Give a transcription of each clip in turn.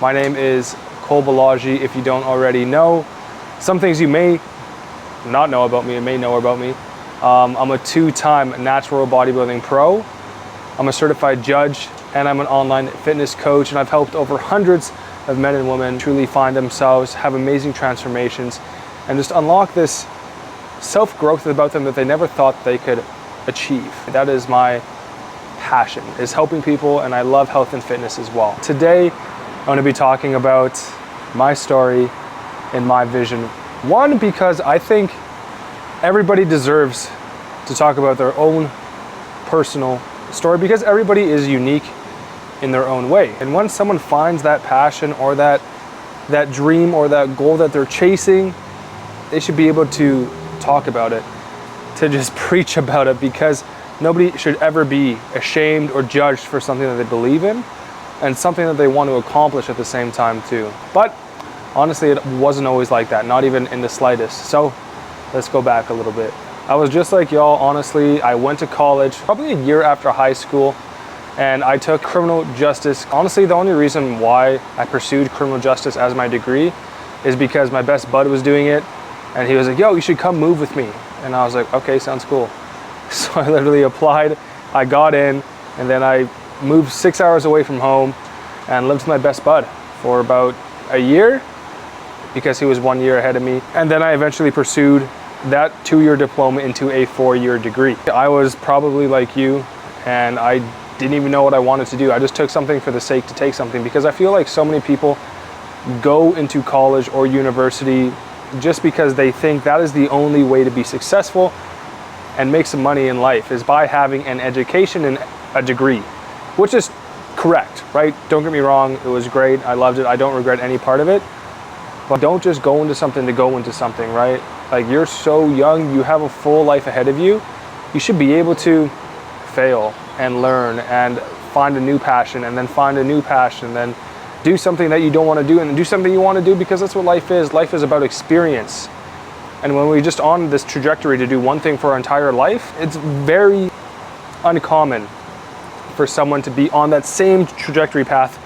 My name is Cole Balaji. If you don't already know, some things you may not know about me and may know about me. I'm a two-time natural bodybuilding pro. I'm a certified judge, and I'm an online fitness coach, and I've helped over hundreds of men and women truly find themselves, have amazing transformations, and just unlock this self-growth about them that they never thought they could achieve. That is my passion, is helping people, and I love health and fitness as well. Today, I'm going to be talking about my story and my vision. One, because I think everybody deserves to talk about their own personal story, because everybody is unique in their own way. And once someone finds that passion or that dream or that goal that they're chasing, they should be able to talk about it, to just preach about it, because nobody should ever be ashamed or judged for something that they believe in and something that they want to accomplish at the same time too. But honestly, it wasn't always like that, not even in the slightest. So let's go back a little bit. I was just like y'all, honestly. I went to college probably a year after high school, and I took criminal justice. Honestly, the only reason why I pursued criminal justice as my degree is because my best bud was doing it, and he was like, yo, you should come move with me. And I was like, okay, sounds cool. So I literally applied, I got in, and then I moved 6 hours away from home and lived with my best bud for about a year, because he was 1 year ahead of me. And then I eventually pursued that 2-year diploma into a 4-year degree. I was probably like you, and I didn't even know what I wanted to do. I just took something for the sake to take something, because I feel like so many people go into college or university just because they think that is the only way to be successful and make some money in life, is by having an education and a degree, which is correct, right? Don't get me wrong, it was great, I loved it, I don't regret any part of it, but don't just go into something to go into something, right? Like, you're so young, you have a full life ahead of you. You should be able to fail and learn and find a new passion, and then find a new passion, and then do something that you don't want to do, and then do something you want to do, because that's what life is. Life is about experience. And when we're just on this trajectory to do one thing for our entire life, it's very uncommon for someone to be on that same trajectory path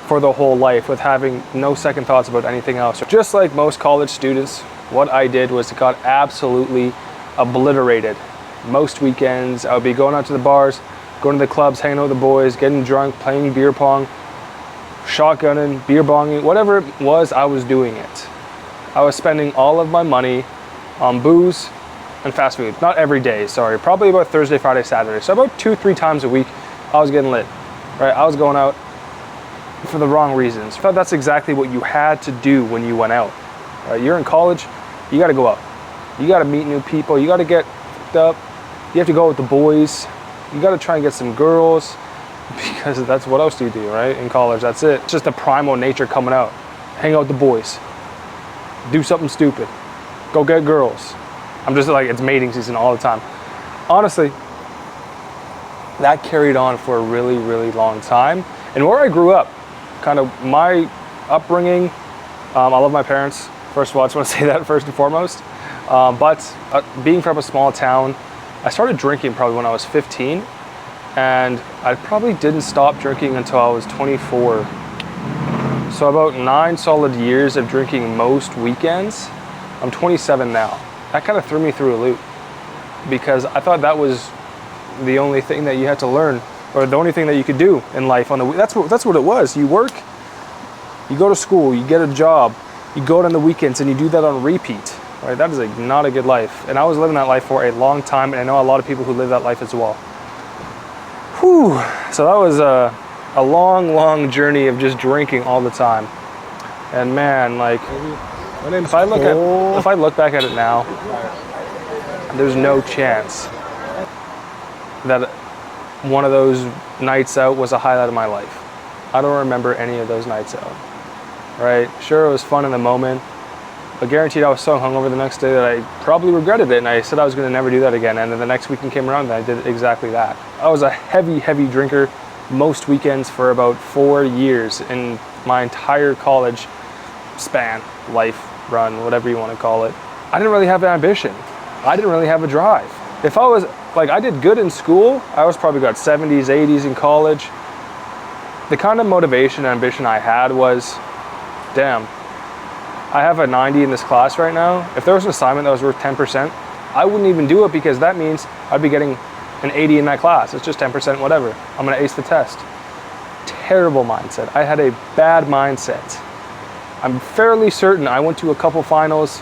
for the whole life with having no second thoughts about anything else. Just like most college students, what I did was got absolutely obliterated. Most weekends, I would be going out to the bars, going to the clubs, hanging out with the boys, getting drunk, playing beer pong, shotgunning, beer bonging, whatever it was, I was doing it. I was spending all of my money on booze and fast food. Not every day, sorry. Probably about Thursday, Friday, Saturday. So about 2-3 times a week, I was getting lit, right? I was going out for the wrong reasons. I thought that's exactly what you had to do when you went out. Right? You're in college, you gotta go out. You gotta meet new people, you gotta get fucked up. You have to go with the boys. You gotta try and get some girls, because that's what else do you do, right? In college, that's it. It's just the primal nature coming out. Hang out with the boys. Do something stupid. Go get girls. I'm just like, it's mating season all the time. Honestly, that carried on for a really, really long time. And where I grew up, kind of my upbringing, I love my parents. First of all, I just want to say that first and foremost. But being from a small town, I started drinking probably when I was 15. And I probably didn't stop drinking until I was 24. So about 9 solid years of drinking most weekends. I'm 27 now. That kind of threw me through a loop, because I thought that was the only thing that you had to learn, or the only thing that you could do in life on the that's what it was. You work, you go to school, you get a job, you go out on the weekends, and you do that on repeat. Right? That is not a good life. And I was living that life for a long time, and I know a lot of people who live that life as well. Whew. So that was a long, long journey of just drinking all the time. And man, like, if I look back at it now, there's no chance that one of those nights out was a highlight of my life. I don't remember any of those nights out. Right? Sure, it was fun in the moment, but guaranteed I was so hungover the next day that I probably regretted it, and I said I was going to never do that again. And then the next weekend came around and I did exactly that. I was a heavy, heavy drinker most weekends for about 4 years in my entire college span, life, run, whatever you want to call it. I didn't really have ambition. I didn't really have a drive. If I was, like, I did good in school, I was probably got 70s, 80s in college. the kind of motivation and ambition I had was, damn, I have a 90 in this class right now. If there was an assignment that was worth 10%, I wouldn't even do it, because that means I'd be getting an 80 in that class. It's just 10%, whatever. I'm gonna ace the test. Terrible mindset. I had a bad mindset. I'm fairly certain I went to a couple finals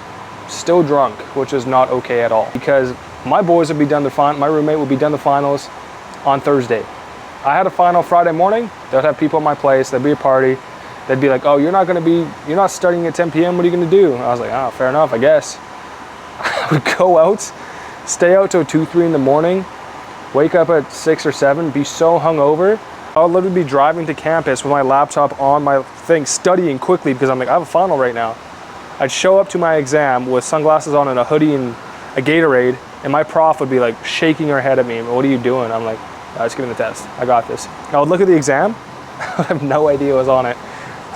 still drunk, which is not okay at all, because my boys would be done my roommate would be done the finals on Thursday. I had a final Friday morning. They would have people at my place. There'd be a party. They'd be like, oh, you're not studying at 10 p.m. What are you gonna do? And I was like, oh, fair enough, I guess. I would go out, stay out till 2, 3 in the morning, wake up at 6 or 7, be so hungover. I would literally be driving to campus with my laptop on my thing, studying quickly, because I'm like, I have a final right now. I'd show up to my exam with sunglasses on and a hoodie and a Gatorade, and my prof would be like shaking her head at me. What are you doing? I'm like, I was giving the test. I got this. I would look at the exam. I have no idea what was on it.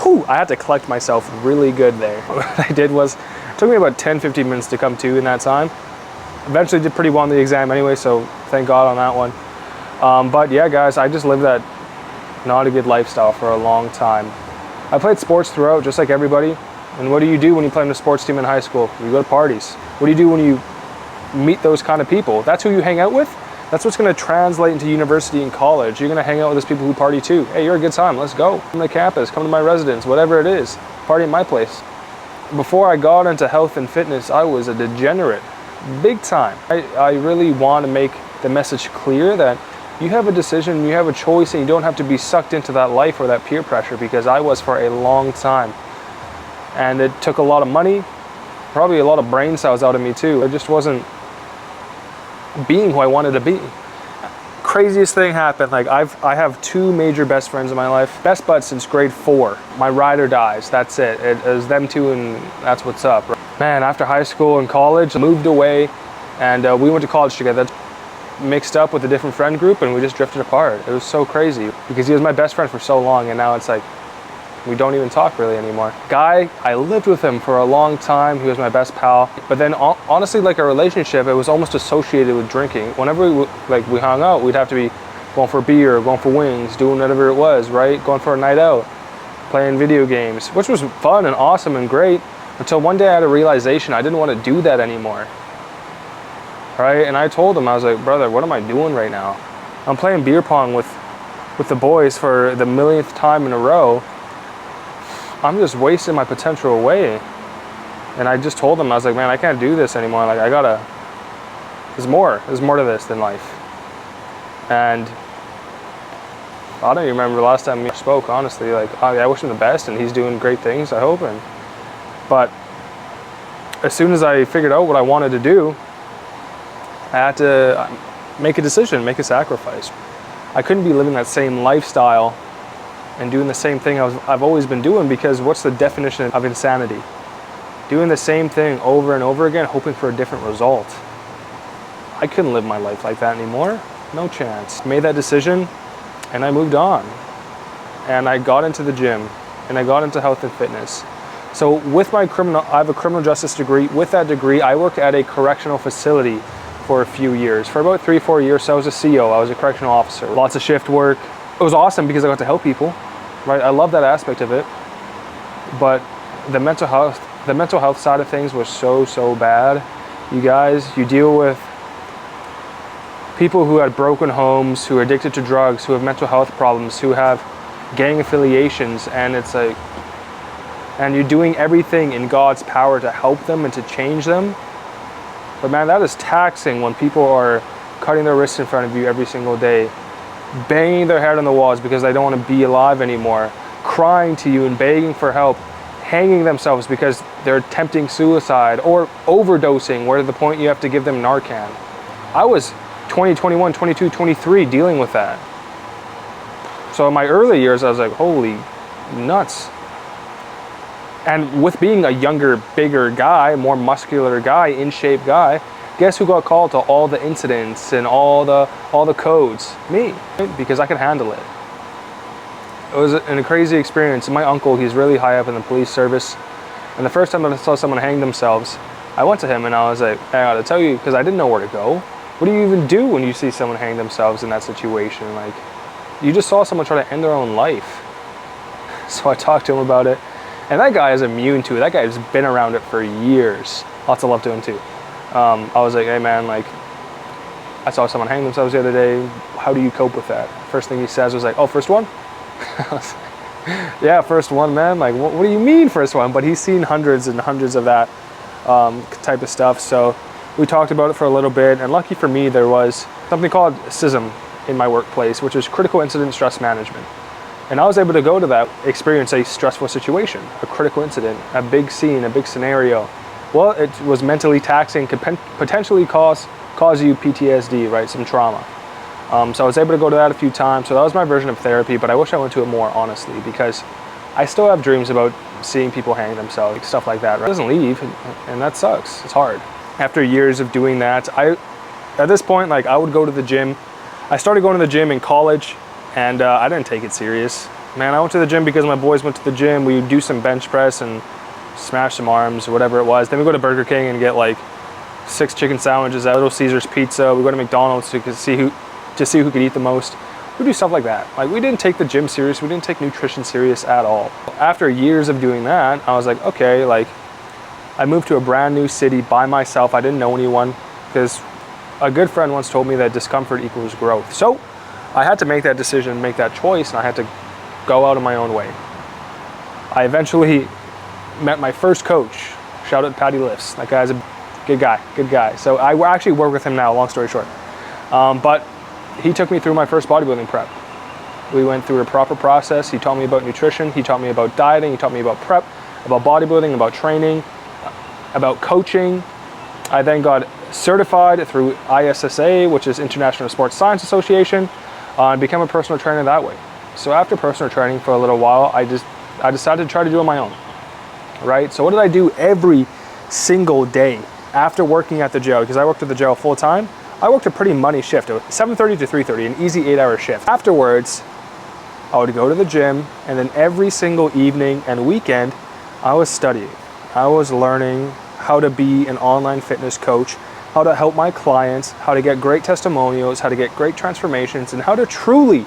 Whew, I had to collect myself really good there. What I did was, it took me about 10, 15 minutes to come to in that time. Eventually did pretty well on the exam anyway, so thank God on that one. But yeah, guys, I just lived that not a good lifestyle for a long time. I played sports throughout, just like everybody. And what do you do when you play on a sports team in high school? You go to parties. What do you do when you meet those kind of people? That's who you hang out with. That's what's going to translate into university and college. You're going to hang out with those people who party too. Hey, you're a good time. Let's go. Come to campus. Come to my residence. Whatever it is. Party at my place. Before I got into health and fitness, I was a degenerate. Big time. I really want to make the message clear that you have a decision, you have a choice, and you don't have to be sucked into that life or that peer pressure, because I was for a long time. And it took a lot of money, probably a lot of brain cells out of me too. I just wasn't being who I wanted to be. Craziest thing happened, like I have 2 major best friends in my life. Best buds since grade 4. My ride or dies, that's it. It was them two and that's what's up. Man, after high school and college, I moved away, and we went to college together. Mixed up with a different friend group, and we just drifted apart. It was so crazy, because he was my best friend for so long, and now it's like, we don't even talk really anymore. Guy, I lived with him for a long time. He was my best pal. But then honestly, like a relationship, it was almost associated with drinking. Whenever we hung out, we'd have to be going for beer, going for wings, doing whatever it was, right? Going for a night out, playing video games, which was fun and awesome and great, until one day I had a realization I didn't want to do that anymore. Right? And I told him, I was like, brother, what am I doing right now? I'm playing beer pong with the boys for the millionth time in a row. I'm just wasting my potential away. And I just told him, I was like, man, I can't do this anymore. Like, there's more to this than life. And I don't even remember the last time we spoke, honestly. Like, I wish him the best, and he's doing great things, I hope. But as soon as I figured out what I wanted to do, I had to make a decision, make a sacrifice. I couldn't be living that same lifestyle and doing the same thing I've always been doing, because what's the definition of insanity? Doing the same thing over and over again, hoping for a different result. I couldn't live my life like that anymore. No chance. Made that decision, and I moved on. And I got into the gym, and I got into health and fitness. So with my I have a criminal justice degree. With that degree, I worked at a correctional facility for a few years. For about 3-4 years, so I was a CO, I was a correctional officer. Lots of shift work. It was awesome because I got to help people, right? I love that aspect of it. But the mental health side of things was so bad. You guys, you deal with people who had broken homes, who are addicted to drugs, who have mental health problems, who have gang affiliations, and it's like, and you're doing everything in God's power to help them and to change them. But man, that is taxing when people are cutting their wrists in front of you every single day, banging their head on the walls because they don't want to be alive anymore, crying to you and begging for help, hanging themselves because they're attempting suicide, or overdosing, where to the point you have to give them Narcan. I was 20, 21, 22, 23 dealing with that. So in my early years, I was like, holy nuts. And with being a younger, bigger guy, more muscular guy, in shape guy, guess who got called to all the incidents and all the codes? Me, because I could handle it. It was a crazy experience. My uncle, he's really high up in the police service. And the first time that I saw someone hang themselves, I went to him and I was like, I gotta tell you, because I didn't know where to go. What do you even do when you see someone hang themselves in that situation? Like, you just saw someone try to end their own life. So I talked to him about it, and that guy is immune to it. That guy has been around it for years. Lots of love to him too. I was like, hey man, like, I saw someone hang themselves the other day. How do you cope with that? First thing he says was like, oh, first one? I was like, yeah, first one, man. Like, what do you mean first one? But he's seen hundreds and hundreds of that type of stuff. So we talked about it for a little bit, and lucky for me, there was something called CISM in my workplace, which is Critical Incident Stress Management. And I was able to go to that, experience a stressful situation, a critical incident, a big scene, a big scenario. Well, it was mentally taxing, could potentially cause you PTSD, right, some trauma. So I was able to go to that a few times. So that was my version of therapy, but I wish I went to it more honestly, because I still have dreams about seeing people hang themselves, stuff like that. Right? It doesn't leave, and that sucks. It's hard. After years of doing that, at this point, like, I would go to the gym. I started going to the gym in college, and I didn't take it serious. Man, I went to the gym because my boys went to the gym. We would do some bench press and smash some arms or whatever it was. Then we go to Burger King and get like 6 chicken sandwiches at Little Caesars Pizza. We go to McDonald's to see who could eat the most. We do stuff like that. Like, we didn't take the gym serious. We didn't take nutrition serious at all. After years of doing that, I was like, okay, like, I moved to a brand new city by myself. I didn't know anyone, because a good friend once told me that discomfort equals growth. So I had to make that decision, make that choice, and I had to go out of my own way. I eventually met my first coach. Shout out to Patty Lifts. That guy's a good guy. So I actually work with him now, long story short. But he took me through my first bodybuilding prep. We went through a proper process. He taught me about nutrition. He taught me about dieting. He taught me about prep, about bodybuilding, about training, about coaching. I then got certified through ISSA, which is International Sports Science Association, and became a personal trainer that way. So after personal training for a little while, I decided to try to do it on my own, right? So what did I do every single day after working at the jail? Because I worked at the jail full time. I worked a pretty money shift, 7:30 to 3:30, an easy 8-hour shift. Afterwards, I would go to the gym, and then every single evening and weekend, I was studying. I was learning how to be an online fitness coach, how to help my clients, how to get great testimonials, how to get great transformations, and how to truly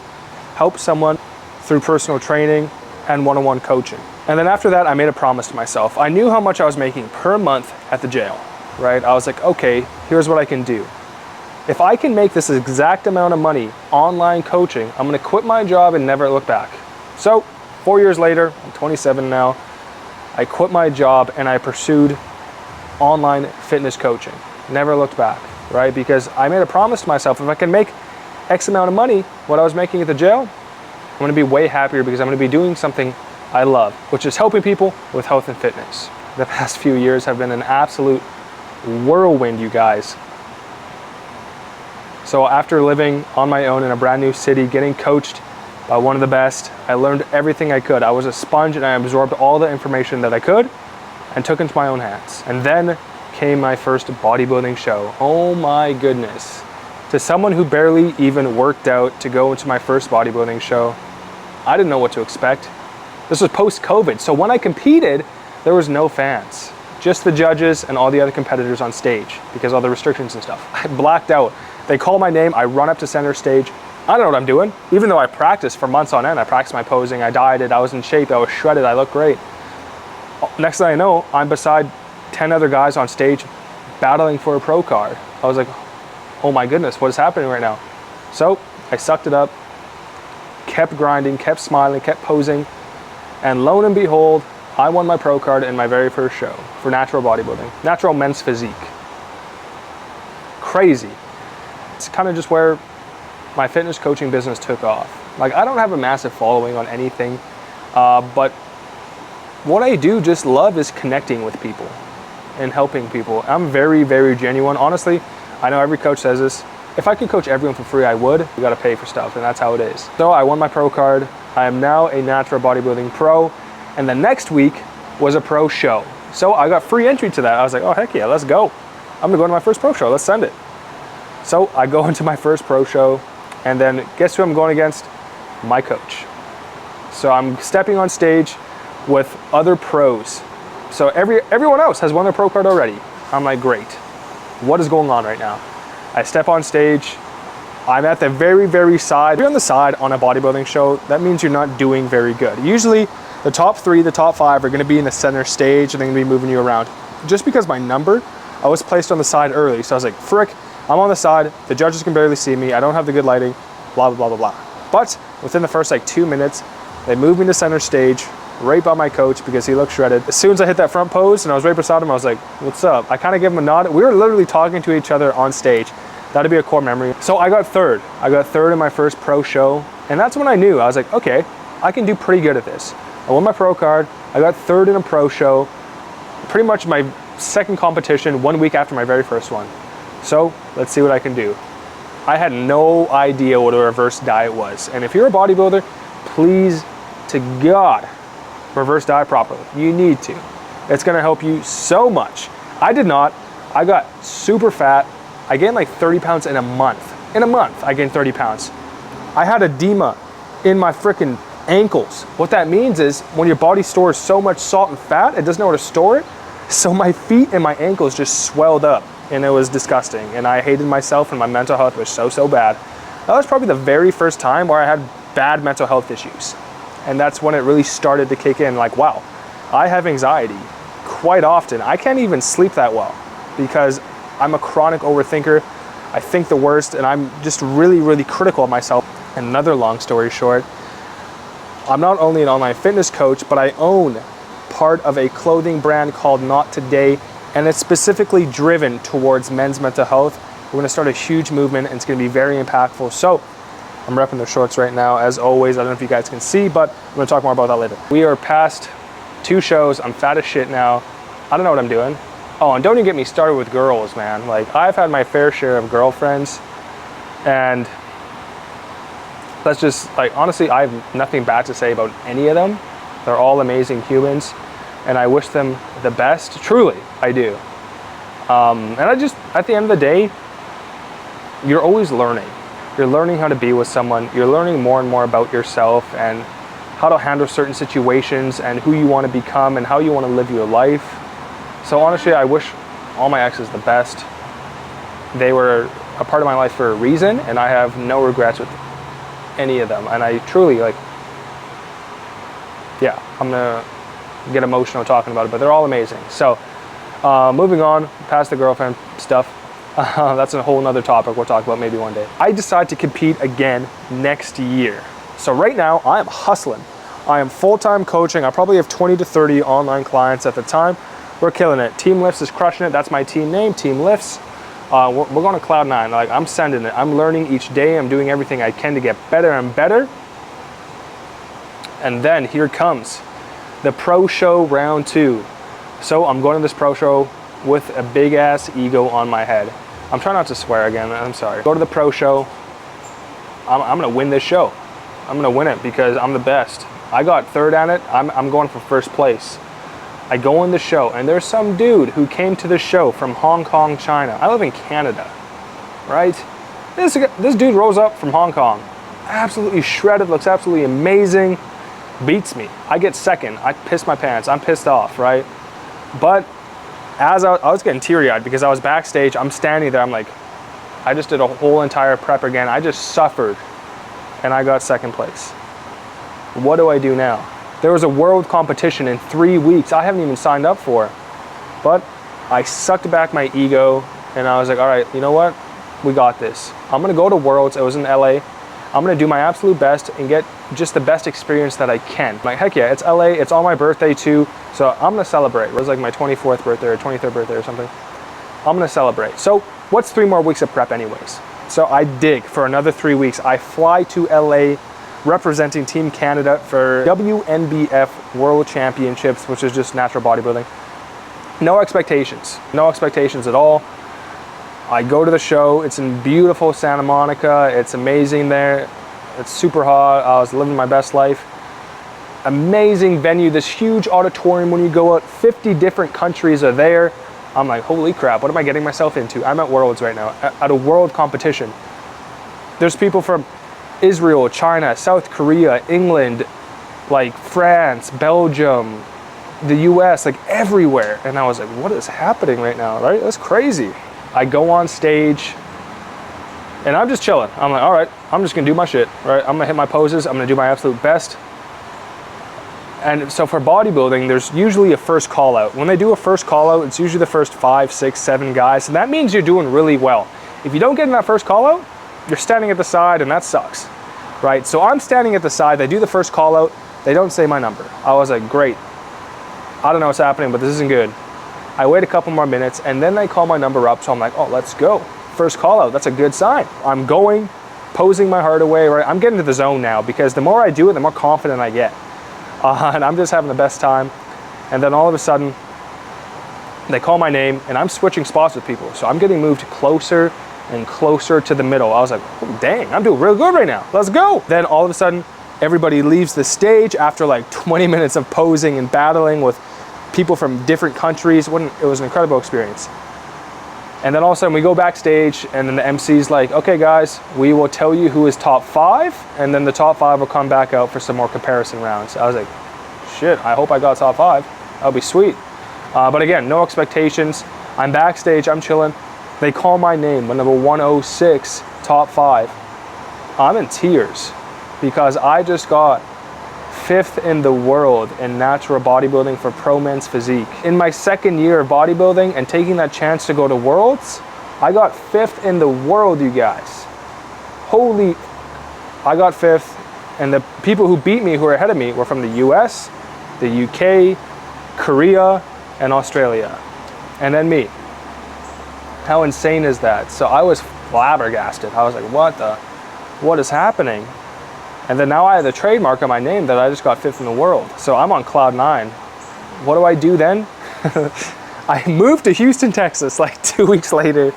help someone through personal training and one-on-one coaching. And then after that, I made a promise to myself. I knew how much I was making per month at the jail, right? I was like, okay, here's what I can do. If I can make this exact amount of money online coaching, I'm gonna quit my job and never look back. So 4 years later, I'm 27 now, I quit my job and I pursued online fitness coaching. Never looked back, right? Because I made a promise to myself, if I can make X amount of money, what I was making at the jail, I'm gonna be way happier because I'm gonna be doing something I love, which is helping people with health and fitness. The past few years have been an absolute whirlwind, you guys. So after living on my own in a brand new city, getting coached by one of the best, I learned everything I could. I was a sponge and I absorbed all the information that I could and took into my own hands. And then came my first bodybuilding show. Oh my goodness. To someone who barely even worked out to go into my first bodybuilding show, I didn't know what to expect. This was post-COVID, so when I competed, there was no fans. Just the judges and all the other competitors on stage because of all the restrictions and stuff. I blacked out. They call my name, I run up to center stage. I don't know what I'm doing. Even though I practiced for months on end, I practiced my posing, I dieted, I was in shape, I was shredded, I looked great. Next thing I know, I'm beside 10 other guys on stage battling for a pro card. I was like, oh my goodness, what is happening right now? So I sucked it up, kept grinding, kept smiling, kept posing, and lo and behold, I won my pro card in my very first show for natural bodybuilding, natural men's physique. Crazy. It's kind of just where my fitness coaching business took off. Like, I don't have a massive following on anything, but what I do just love is connecting with people and helping people. I'm very, very genuine. Honestly, I know every coach says this. If I could coach everyone for free, I would. You gotta pay for stuff, and that's how it is. So I won my pro card. I am now a natural bodybuilding pro, and the next week was a pro show. So I got free entry to that. I was like, oh, heck yeah, let's go. I'm gonna go to my first pro show, let's send it. So I go into my first pro show, and then guess who I'm going against? My coach. So I'm stepping on stage with other pros. So everyone else has won their pro card already. I'm like, great. What is going on right now? I step on stage, I'm at the very, very side. If you're on the side on a bodybuilding show, that means you're not doing very good. Usually the top 3, the top 5 are gonna be in the center stage and they're gonna be moving you around. Just because my number, I was placed on the side early. So I was like, frick, I'm on the side, the judges can barely see me, I don't have the good lighting, blah, blah, blah, blah, blah. But within the first like 2 minutes, they moved me to center stage, right by my coach because he looked shredded. As soon as I hit that front pose and I was right beside him, I was like, what's up? I kind of gave him a nod. We were literally talking to each other on stage. That'd be a core memory. So I got third. I got third in my first pro show. And that's when I knew, I was like, okay, I can do pretty good at this. I won my pro card. I got third in a pro show. Pretty much my second competition 1 week after my very first one. So let's see what I can do. I had no idea what a reverse diet was. And if you're a bodybuilder, please to God, reverse diet properly. You need to. It's gonna help you so much. I did not. I got super fat. I gained like 30 pounds in a month. In a month, I gained 30 pounds. I had edema in my freaking ankles. What that means is when your body stores so much salt and fat, it doesn't know where to store it. So my feet and my ankles just swelled up and it was disgusting. And I hated myself and my mental health was so bad. That was probably the very first time where I had bad mental health issues. And that's when it really started to kick in, like, wow, I have anxiety quite often. I can't even sleep that well because I'm a chronic overthinker. I think the worst and I'm just really, really critical of myself. Another long story short, I'm not only an online fitness coach, but I own part of a clothing brand called Not Today, and it's specifically driven towards men's mental health. We're gonna start a huge movement and it's gonna be very impactful. So I'm repping the shorts right now, as always. I don't know if you guys can see, but I'm gonna talk more about that later. We are past 2 shows. I'm fat as shit now. I don't know what I'm doing. Oh, and don't even get me started with girls, man. Like, I've had my fair share of girlfriends, and that's just, like, honestly, I have nothing bad to say about any of them. They're all amazing humans, and I wish them the best. Truly, I do. And I just, at the end of the day, you're always learning. You're learning how to be with someone. You're learning more and more about yourself and how to handle certain situations and who you want to become and how you want to live your life. So honestly, I wish all my exes the best. They were a part of my life for a reason, and I have no regrets with any of them. And I truly, like, yeah, I'm gonna get emotional talking about it, but they're all amazing. So moving on past the girlfriend stuff. That's a whole nother topic we'll talk about maybe one day. I decide to compete again next year. So right now I am hustling. I am full-time coaching. I probably have 20 to 30 online clients at the time. We're killing it. Team Lifts is crushing it. That's my team name, Team Lifts. We're going to cloud 9. Like, I'm sending it. I'm learning each day. I'm doing everything I can to get better and better. And then here comes the pro show round 2. So I'm going to this pro show with a big ass ego on my head. I'm trying not to swear again, I'm sorry. Go to the pro show. I'm gonna win this show. I'm gonna win it because I'm the best. I got third at it, I'm going for first place. I go in the show and there's some dude who came to the show from Hong Kong, China. I live in Canada, right? This dude rolls up from Hong Kong. Absolutely shredded, looks absolutely amazing. Beats me. I get second. I piss my pants. I'm pissed off, right? But as I was getting teary-eyed because I was backstage, I'm standing there, I'm like, I just did a whole entire prep again. I just suffered and I got second place. What do I do now? There was a world competition in 3 weeks I haven't even signed up for. But I sucked back my ego and I was like, all right, you know what? We got this. I'm gonna go to Worlds. It was in LA. I'm gonna do my absolute best and get just the best experience that I can. Like, heck yeah, it's LA, it's on my birthday too, so I'm gonna celebrate. It was like my 24th birthday or 23rd birthday or something. I'm gonna celebrate. So what's 3 more weeks of prep anyways? So I dig for another 3 weeks. I fly to LA representing Team Canada for WNBF World Championships, which is just natural bodybuilding. No expectations at all. I go to the show, it's in beautiful Santa Monica, it's amazing there, it's super hot, I was living my best life. Amazing venue, this huge auditorium when you go out, 50 different countries are there. I'm like, holy crap, what am I getting myself into? I'm at Worlds right now, at a world competition. There's people from Israel, China, South Korea, England, like France, Belgium, the US, like everywhere. And I was like, what is happening right now, right? That's crazy. I go on stage, And I'm just chilling. I'm like, all right, I'm just gonna do my shit, right? I'm gonna hit my poses. I'm gonna do my absolute best. And so for bodybuilding, there's usually a first call out. When they do a first call out, it's usually the first 5, 6, 7 guys. And that means you're doing really well. If you don't get in that first call out, you're standing at the side and that sucks, right? So I'm standing at the side. They do the first call out. They don't say my number. I was like, great. I don't know what's happening, but this isn't good. I wait a couple more minutes and then they call my number up. So I'm like, oh, let's go. First call out, that's a good sign. I'm going, posing my heart away, right? I'm getting to the zone now because the more I do it, the more confident I get. And I'm just having the best time. And then all of a sudden, they call my name and I'm switching spots with people. So I'm getting moved closer and closer to the middle. I was like, oh, dang, I'm doing real good right now. Let's go. Then all of a sudden, everybody leaves the stage after like 20 minutes of posing and battling with people from different countries. It was an incredible experience. And then all of a sudden we go backstage and then the MC's like, okay guys, we will tell you who is top 5 and then the top 5 will come back out for some more comparison rounds. I was like, shit, I hope I got top 5. That'll be sweet. But again, no expectations. I'm backstage, I'm chilling. They call my name, number 106, top 5. I'm in tears because I just got 5th in the world in natural bodybuilding for pro men's physique. In my 2nd year of bodybuilding and taking that chance to go to Worlds, I got 5th in the world, you guys. Holy, I got 5th. And the people who beat me, who were ahead of me, were from the US, the UK, Korea, and Australia. And then me. How insane is that? So I was flabbergasted. I was like, what is happening? And then now I have the trademark on my name that I just got 5th in the world. So I'm on cloud 9. What do I do then? I moved to Houston, Texas like 2 weeks later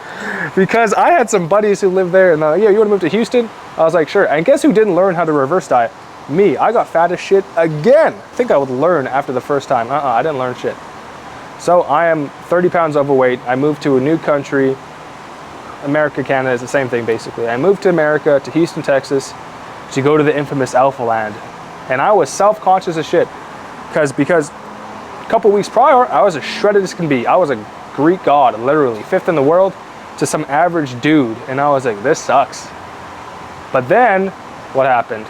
because I had some buddies who lived there and they're like, yeah, you want to move to Houston? I was like, sure. And guess who didn't learn how to reverse diet? Me. I got fat as shit again. I think I would learn after the first time. I didn't learn shit. So I am 30 pounds overweight. I moved to a new country. America, Canada is the same thing basically. I moved to America, to Houston, Texas, to go to the infamous Alpha Land. And I was self-conscious as shit because a couple weeks prior, I was as shredded as can be. I was a Greek god, literally 5th in the world to some average dude. And I was like, this sucks. But then what happened?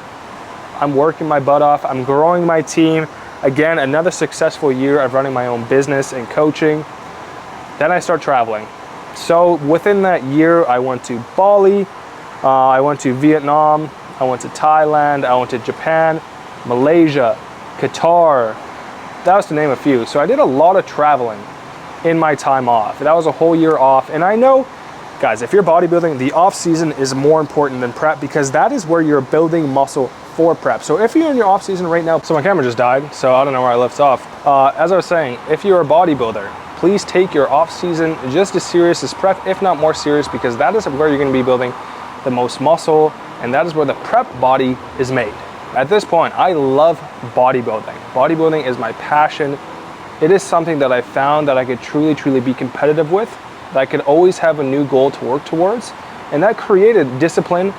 I'm working my butt off. I'm growing my team. Again, another successful year of running my own business and coaching. Then I start traveling. So within that year, I went to Bali, I went to Vietnam, I went to Thailand, I went to Japan, Malaysia, Qatar. That was to name a few. So I did a lot of traveling in my time off. That was a whole year off. And I know, guys, if you're bodybuilding, the off season is more important than prep because that is where you're building muscle for prep. So if you're in your off season right now, so my camera just died, so I don't know where I left off. As I was saying, if you're a bodybuilder, please take your off season just as serious as prep, if not more serious, because that is where you're gonna be building the most muscle, and that is where the prep body is made. At this point, I love bodybuilding. Bodybuilding is my passion. It is something that I found that I could truly be competitive with, that I could always have a new goal to work towards, and that created discipline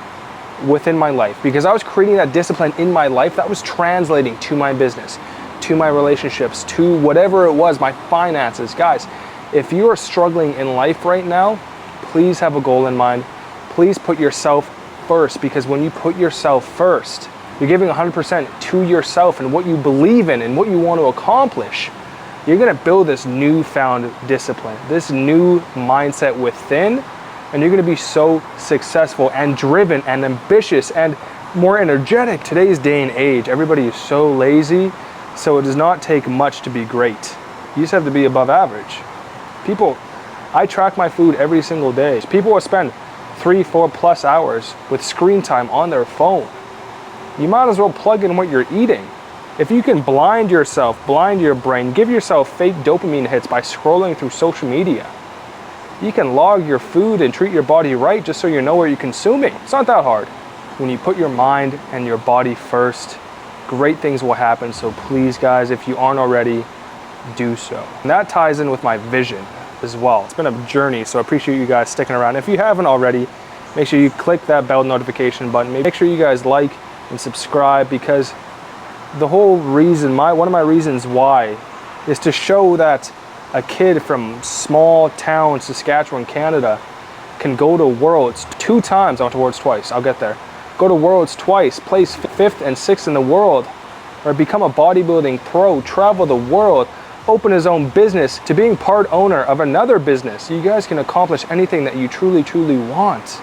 within my life. Because I was creating that discipline in my life, that was translating to my business, to my relationships, to whatever it was, my finances. Guys, if you are struggling in life right now, please have a goal in mind. Please put yourself first, because when you put yourself first, you're giving 100% to yourself and what you believe in and what you want to accomplish. You're gonna build this newfound discipline, this new mindset within, and you're gonna be so successful and driven and ambitious and more energetic. Today's day and age, everybody is so lazy, so it does not take much to be great. You just have to be above average. People, I track my food every single day. People will spend 3-4+ hours with screen time on their phone. You might as well plug in what you're eating. If you can blind yourself, blind your brain, give yourself fake dopamine hits by scrolling through social media, you can log your food and treat your body right just so you know what you're consuming. It's not that hard. When you put your mind and your body first, great things will happen. So please, guys, if you aren't already, do so. And that ties in with my vision as well. It's been a journey, so I appreciate you guys sticking around. If you haven't already, make sure you click that bell notification button. Make sure you guys like and subscribe, because the whole reason, one of my reasons why, is to show that a kid from small town Saskatchewan, Canada, can go to Worlds 2 times. I went to Worlds twice. I'll get there. Go to Worlds twice, place 5th and 6th in the world, or become a bodybuilding pro, travel the world, open his own business, to being part owner of another business. You guys can accomplish anything that you truly, truly want.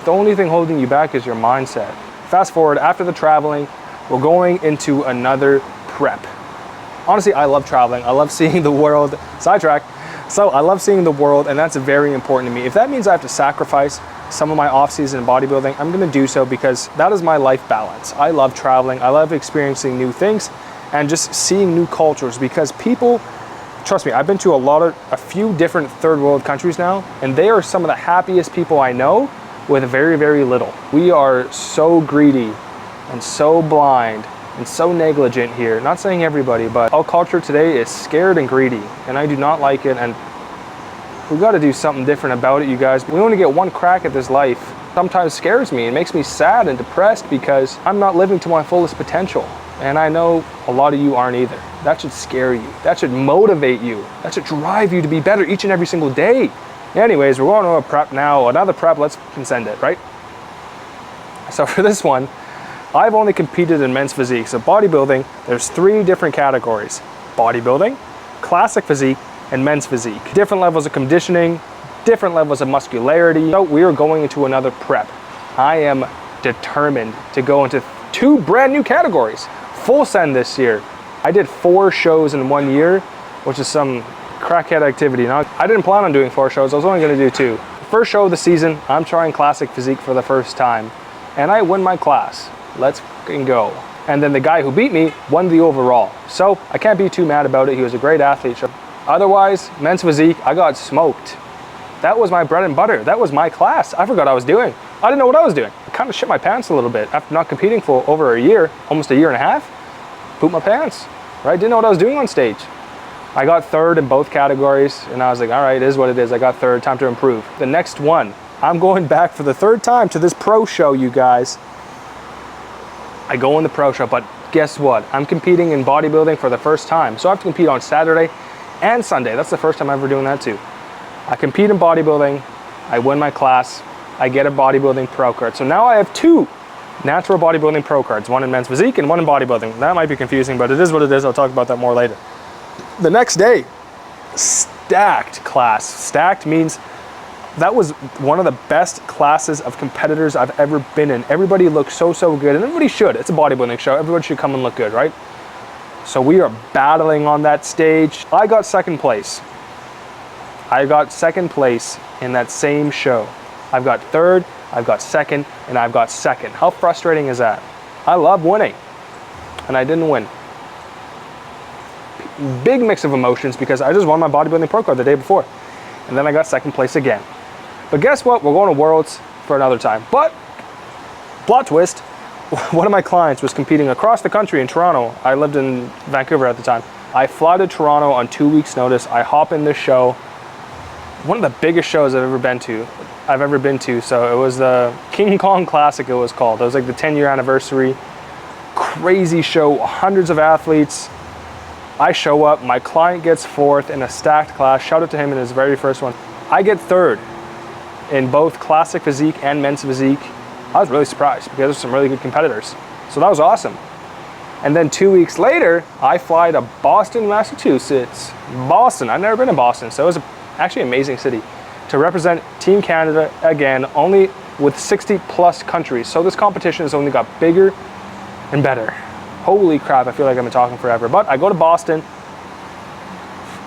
The only thing holding you back is your mindset. Fast forward, after the traveling, we're going into another prep. Honestly, I love traveling. I love seeing the world. Sidetrack. So I love seeing the world, and that's very important to me. If that means I have to sacrifice some of my off-season bodybuilding, I'm gonna do so, because that is my life balance. I love traveling. I love experiencing new things and just seeing new cultures, because people, trust me, I've been to a few different third world countries now, and they are some of the happiest people I know with very, very little. We are so greedy and so blind and so negligent here. Not saying everybody, but our culture today is scared and greedy, and I do not like it, and we got to do something different about it, you guys. We only get one crack at this life. Sometimes scares me. It makes me sad and depressed because I'm not living to my fullest potential, and I know a lot of you aren't either. That should scare you. That should motivate you. That should drive you to be better each and every single day. Anyways, we're going to a prep now. Another prep, let's send it, right? So for this one, I've only competed in men's physique. So bodybuilding, there's 3 different categories: bodybuilding, classic physique, and men's physique. Different levels of conditioning, different levels of muscularity. So we are going into another prep. I am determined to go into 2 brand new categories. Full send this year. I did 4 shows in 1 year, which is some crackhead activity. Now, I didn't plan on doing 4 shows. I was only gonna do 2. First show of the season, I'm trying classic physique for the first time, and I win my class. Let's fucking go. And then the guy who beat me won the overall. So I can't be too mad about it. He was a great athlete. Otherwise, men's physique, I got smoked. That was my bread and butter. That was my class. I forgot what I was doing. I didn't know what I was doing. I kind of shit my pants a little bit after not competing for over a year, almost a year and a half. Pooped my pants, right? Didn't know what I was doing on stage. I got 3rd in both categories, and I was like, all right, it is what it is. I got 3rd, time to improve. The next one, I'm going back for the 3rd time to this pro show, you guys. I go in the pro show, but guess what? I'm competing in bodybuilding for the first time. So I have to compete on Saturday and Sunday. That's the first time I'm ever doing that too. I compete in bodybuilding, I win my class, I get a bodybuilding pro card. So now I have 2 natural bodybuilding pro cards, one in men's physique and one in bodybuilding. That might be confusing, but it is what it is. I'll talk about that more later. The next day, stacked class. Stacked means that was one of the best classes of competitors I've ever been in. Everybody looked so, so good, and everybody should. It's a bodybuilding show. Everyone should come and look good, right? So we are battling on that stage. I got 2nd place. I got 2nd place in that same show. I've got 3rd, I've got 2nd, and I've got 2nd. How frustrating is that? I love winning, and I didn't win. Big mix of emotions because I just won my bodybuilding pro card the day before, and then I got 2nd place again. But guess what? We're going to Worlds for another time. But, plot twist, one of my clients was competing across the country in Toronto. I lived in Vancouver at the time. I fly to Toronto on 2 weeks' notice. I hop in this show. One of the biggest shows I've ever been to. So it was the King Kong Classic, it was called. It was like the 10-year anniversary. Crazy show, hundreds of athletes. I show up, my client gets 4th in a stacked class. Shout out to him in his very first one. I get 3rd in both classic physique and men's physique. I was really surprised because there's some really good competitors. So that was awesome. And then 2 weeks later, I fly to Boston, Massachusetts. Boston, I've never been to Boston, so it was actually an amazing city to represent Team Canada again, only with 60 plus countries. So this competition has only got bigger and better. Holy crap, I feel like I've been talking forever. But I go to Boston.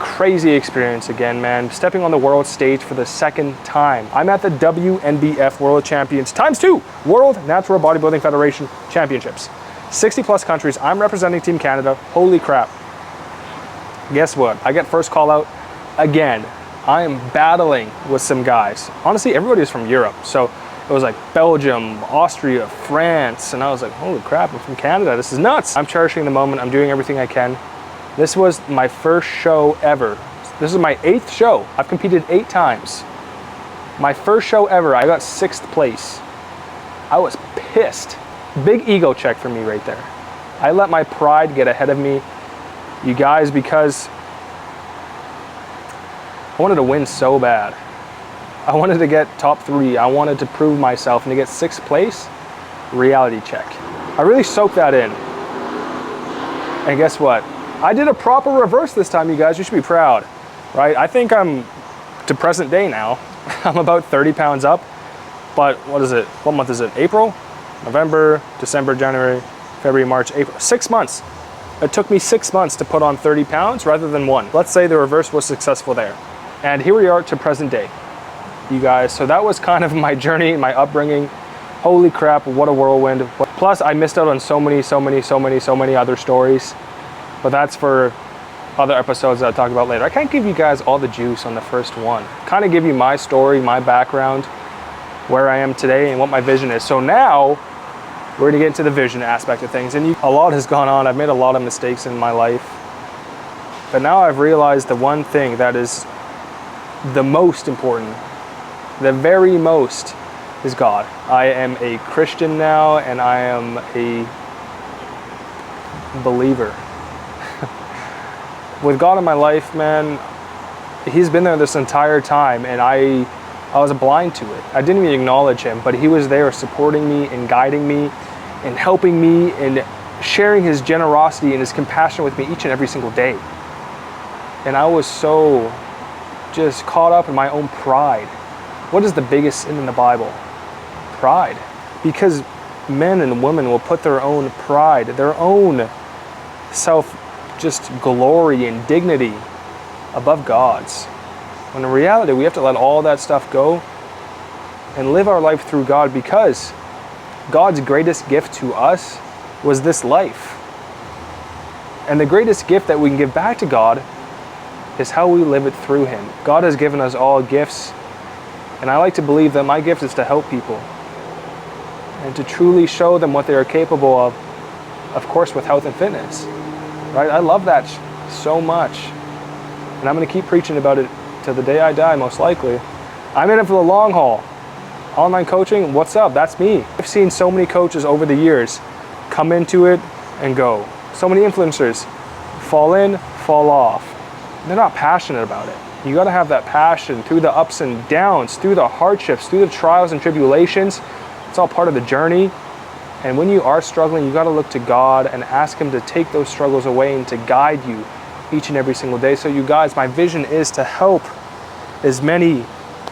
Crazy experience again, man. Stepping on the world stage for the 2nd time. I'm at the WNBF World Champions ×2 World Natural Bodybuilding Federation Championships. 60 plus countries. I'm representing Team Canada. Holy crap. Guess what? I get first call out again. I am battling with some guys. Honestly, everybody is from Europe. So it was like Belgium, Austria, France, and I was like, holy crap, I'm from Canada. This is nuts. I'm cherishing the moment. I'm doing everything I can. This was my first show ever. This is my 8th show. I've competed 8 times. My first show ever, I got 6th place. I was pissed. Big ego check for me right there. I let my pride get ahead of me, you guys, because I wanted to win so bad. I wanted to get top 3. I wanted to prove myself, and to get 6th place, reality check. I really soaked that in. And guess what? I did a proper reverse this time, you guys. You should be proud, right? I think I'm to present day now. I'm about 30 pounds up, but what is it? What month is it? April, November, December, January, February, March, April. 6 months. It took me 6 months to put on 30 pounds rather than 1. Let's say the reverse was successful there. And here we are to present day, you guys. So that was kind of my journey, my upbringing. Holy crap, what a whirlwind. Plus, I missed out on so many other stories. But that's for other episodes that I'll talk about later. I can't give you guys all the juice on the first one. Kind of give you my story, my background, where I am today, and what my vision is. So now, we're gonna get into the vision aspect of things. And a lot has gone on. I've made a lot of mistakes in my life. But now I've realized the one thing that is the most important, the very most, is God. I am a Christian now, and I am a believer. With God in my life, man, He's been there this entire time, and I was blind to it. I didn't even acknowledge Him, but He was there supporting me and guiding me and helping me and sharing His generosity and His compassion with me each and every single day. And I was so just caught up in my own pride. What is the biggest sin in the Bible? Pride. Because men and women will put their own pride, their own just glory and dignity above God's. When in reality, we have to let all that stuff go and live our life through God, because God's greatest gift to us was this life. And the greatest gift that we can give back to God is how we live it through Him. God has given us all gifts, and I like to believe that my gift is to help people and to truly show them what they are capable of course, with health and fitness. Right? I love that so much. And I'm going to keep preaching about it till the day I die, most likely. I'm in it for the long haul. Online coaching, what's up? That's me. I've seen so many coaches over the years come into it and go. So many influencers fall in, fall off. They're not passionate about it. You got to have that passion through the ups and downs, through the hardships, through the trials and tribulations. It's all part of the journey. And when you are struggling, you got to look to God and ask Him to take those struggles away and to guide you each and every single day. So you guys, my vision is to help as many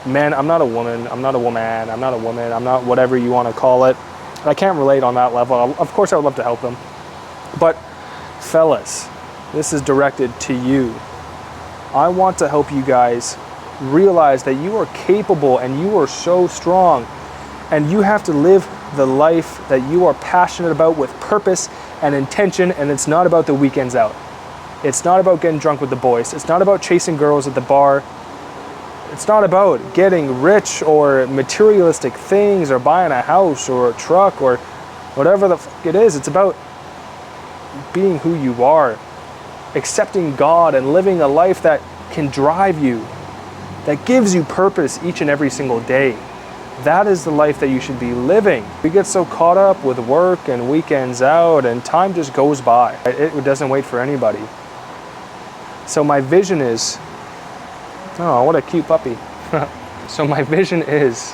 men. I'm not a woman, I'm not a woman, I'm not a woman, I'm not whatever you want to call it. I can't relate on that level. Of course, I would love to help them. But fellas, this is directed to you. I want to help you guys realize that you are capable and you are so strong, and you have to live the life that you are passionate about with purpose and intention. And it's not about the weekends out. It's not about getting drunk with the boys. It's not about chasing girls at the bar. It's not about getting rich or materialistic things or buying a house or a truck or whatever the fuck it is. It's about being who you are, accepting God and living a life that can drive you, that gives you purpose each and every single day. That is the life that you should be living. We get so caught up with work and weekends out, and time just goes by. It doesn't wait for anybody. So my vision is, oh, what a cute puppy. So my vision is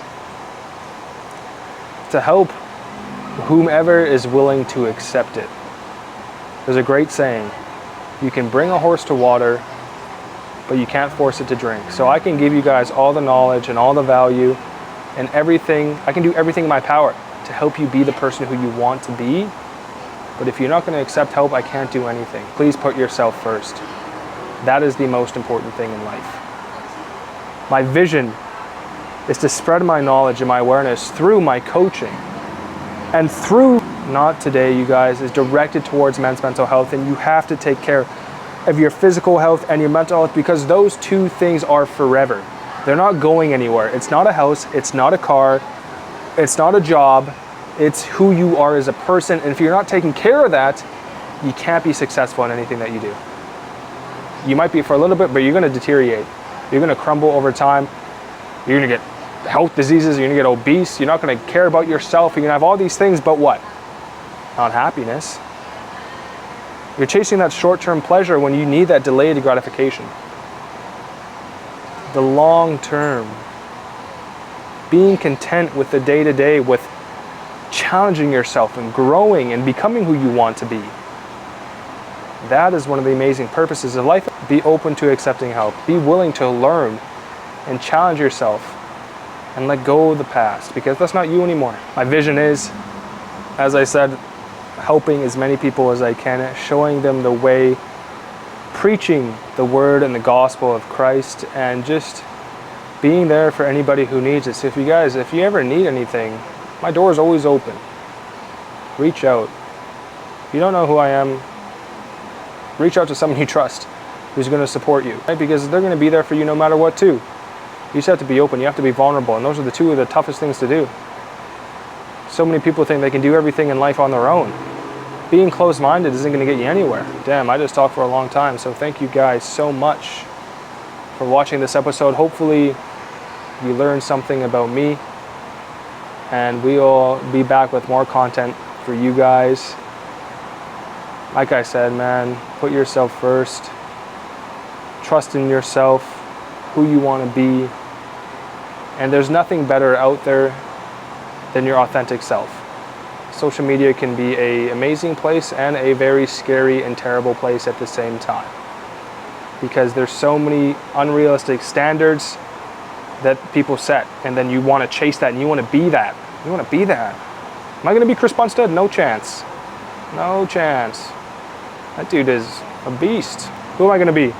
to help whomever is willing to accept it. There's a great saying, you can bring a horse to water, but you can't force it to drink. So I can give you guys all the knowledge and all the value and everything. I can do everything in my power to help you be the person who you want to be. But if you're not going to accept help, I can't do anything. Please put yourself first. That is the most important thing in life. My vision is to spread my knowledge and my awareness through my coaching. And through Not Today, you guys, is directed towards men's mental health. And you have to take care of your physical health and your mental health, because those two things are forever. They're not going anywhere. It's not a house, it's not a car, it's not a job, it's who you are as a person. And if you're not taking care of that, you can't be successful in anything that you do. You might be for a little bit, but you're gonna deteriorate. You're gonna crumble over time. You're gonna get health diseases, you're gonna get obese, you're not gonna care about yourself, you're gonna have all these things, but what? Not happiness. You're chasing that short-term pleasure when you need that delayed gratification. The long term being content with the day-to-day, with challenging yourself and growing and becoming who you want to be. That is one of the amazing purposes of life. Be open to accepting help. Be willing to learn and challenge yourself and let go of the past, because that's not you anymore. My vision is, as I said, helping as many people as I can, showing them the way, preaching the word and the gospel of Christ, and just being there for anybody who needs it. So if you ever need anything, my door is always open. Reach out. If you don't know who I am, reach out to someone you trust who's going to support you, right? Because they're going to be there for you no matter what too. You just have to be open, you have to be vulnerable, and those are the two of the toughest things to do. So many people think they can do everything in life on their own. Being closed-minded isn't going to get you anywhere. Damn, I just talked for a long time, so thank you guys so much for watching this episode. Hopefully you learned something about me, and we'll be back with more content for you guys. Like I said, man, put yourself first. Trust in yourself, who you want to be. And there's nothing better out there than your authentic self. Social media can be an amazing place and a very scary and terrible place at the same time, because there's so many unrealistic standards that people set, and then you want to chase that and you want to be that. You want to be that. Am I going to be Chris Bumstead? No chance. No chance. That dude is a beast. Who am I going to be?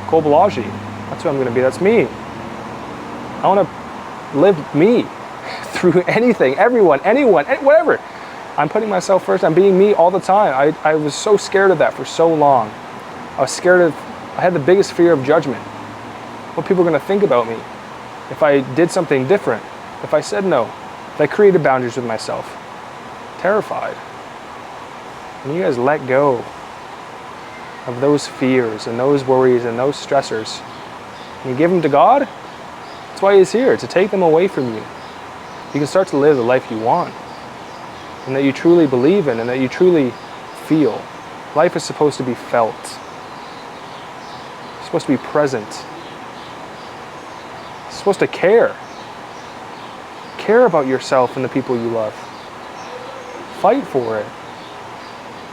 Cole Balaji. That's who I'm going to be. That's me. I want to live me through anything, everyone, anyone, whatever. I'm putting myself first. I'm being me all the time. I was so scared of that for so long. I had the biggest fear of judgment. What people are going to think about me if I did something different, if I said no, if I created boundaries with myself. Terrified. And you guys let go of those fears and those worries and those stressors, and you give them to God. That's why He's here, to take them away from you. You can start to live the life you want, and that you truly believe in, and that you truly feel. Life is supposed to be felt. It's supposed to be present. It's supposed to care. Care about yourself and the people you love. Fight for it.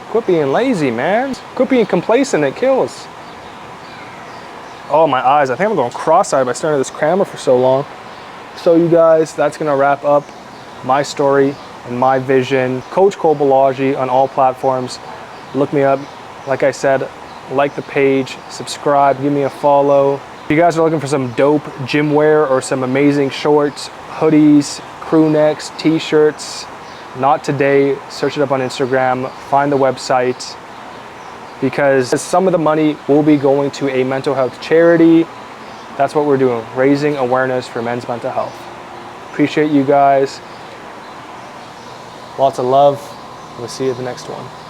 Quit being lazy, man. Quit being complacent. It kills. Oh, my eyes. I think I'm going cross-eyed by staring at this camera for so long. So you guys, that's going to wrap up my story and my vision. Coach Cole Balaji on all platforms. Look me up. Like I said, like the page, subscribe, give me a follow. If you guys are looking for some dope gym wear or some amazing shorts, hoodies, crew necks, t-shirts, Not Today, search it up on Instagram, find the website, because some of the money will be going to a mental health charity. That's what we're doing, raising awareness for men's mental health. Appreciate you guys. Lots of love. We'll see you at the next one.